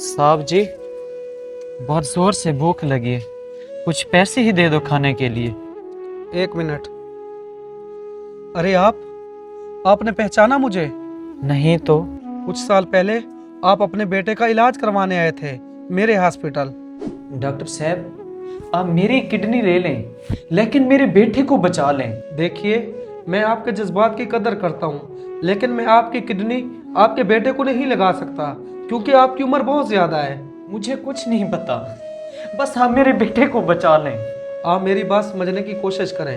साहब जी, बहुत जोर से भूख लगी है, कुछ पैसे ही दे दो खाने के लिए। एक मिनट। अरे आपने पहचाना मुझे? नहीं तो। कुछ साल पहले आप अपने बेटे का इलाज करवाने आए थे मेरे हॉस्पिटल। डॉक्टर साहब, आप मेरी किडनी ले लें, लेकिन मेरे बेटे को बचा लें। देखिए, मैं आपके जज्बात की कदर करता हूँ, लेकिन मैं आपकी किडनी आपके बेटे को नहीं लगा सकता क्योंकि आपकी उम्र बहुत ज्यादा है। मुझे कुछ नहीं पता, बस आप मेरे बेटे को बचा लें। आप मेरी बात समझने की कोशिश करें।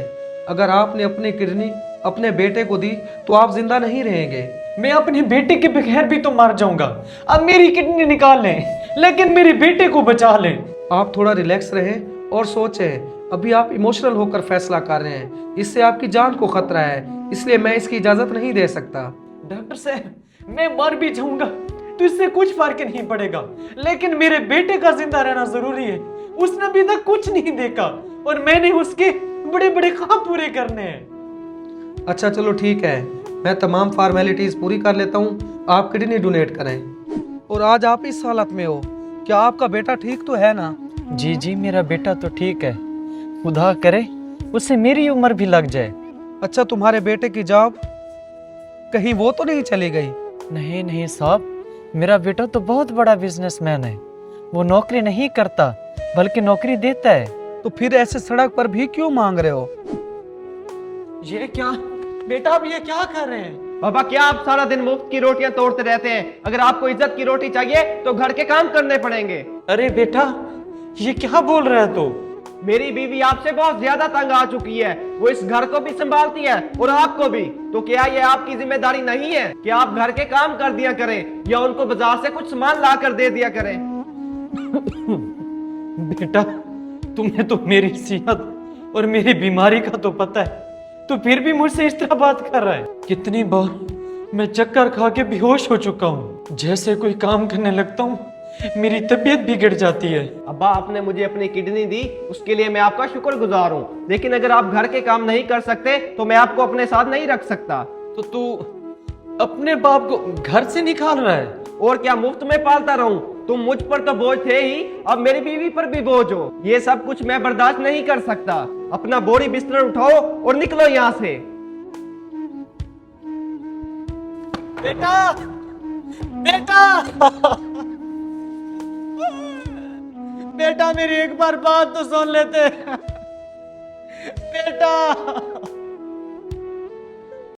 अगर आपने अपनी किडनी अपने बेटे को दी तो आप जिंदा नहीं रहेंगे। मैं अपने बेटे के बगैर भी तो मर जाऊंगा। अब मेरी किडनी निकाल लें, लेकिन मेरे बेटे को बचा लें। आप थोड़ा रिलैक्स रहें और सोचें। अभी आप इमोशनल होकर फैसला कर रहे हैं, इससे आपकी जान को खतरा है, इसलिए मैं इसकी इजाजत नहीं दे सकता। डॉक्टर साहब, मैं मर भी जाऊंगा तो इससे कुछ फर्क नहीं पड़ेगा, लेकिन मेरे बेटे का जिंदा रहना जरूरी है। उसने अभी तक कुछ नहीं देखा और मैंने उसके बड़े बड़े काम पूरे करने हैं। अच्छा चलो ठीक है, मैं तमाम फॉर्मेलिटीज पूरी कर लेता हूँ। आप किडनी डोनेट करें। और आज आप इस हालत में हो, क्या आपका बेटा ठीक तो है ना? जी जी, मेरा बेटा तो ठीक है। खुदा करे उससे मेरी उम्र भी लग जाए। अच्छा, तुम्हारे बेटे की जॉब कहीं वो तो नहीं चली गई? नहीं नहीं साहब, मेरा बेटा तो बहुत बड़ा बिजनेसमैन है। वो नौकरी नहीं करता बल्कि नौकरी देता है। तो फिर ऐसे सड़क पर भी क्यों मांग रहे हो? ये क्या बेटा, आप ये क्या कर रहे हैं? बाबा, क्या आप सारा दिन मुफ्त की रोटियां तोड़ते रहते हैं? अगर आपको इज्जत की रोटी चाहिए तो घर के काम करने पड़ेंगे। अरे बेटा, ये क्या बोल रहा है तू? मेरी बीवी आपसे बहुत ज्यादा तंग आ चुकी है। वो इस घर को भी संभालती है और आपको भी। तो क्या ये आपकी जिम्मेदारी नहीं है कि आप घर के काम कर दिया करें या उनको बाजार से कुछ सामान ला कर दे दिया करें? बेटा, तुम्हें तो मेरी सेहत और मेरी बीमारी का तो पता है, तो फिर भी मुझसे इस तरह बात कर रहा है। कितनी बार मैं चक्कर खा के बेहोश हो चुका हूँ। जैसे कोई काम करने लगता हूँ मेरी तबीयत बिगड़ जाती है। अब्बा, आपने मुझे अपनी किडनी दी, उसके लिए मैं आपका शुक्रगुजार हूँ। लेकिन अगर आप घर के काम नहीं कर सकते तो मैं आपको अपने साथ नहीं रख सकता। तो तू अपने बाप को घर से निकाल रहा है? और क्या मुफ्त में पालता रहूं? तुम मुझ पर तो बोझ थे ही, अब मेरी बीवी पर भी बोझ हो। ये सब कुछ मैं बर्दाश्त नहीं कर सकता। अपना बोरी बिस्तर उठाओ और निकलो यहाँ से। बेटा, बेटा, बेटा, मेरी एक बार बात तो सुन लेते। बेटा।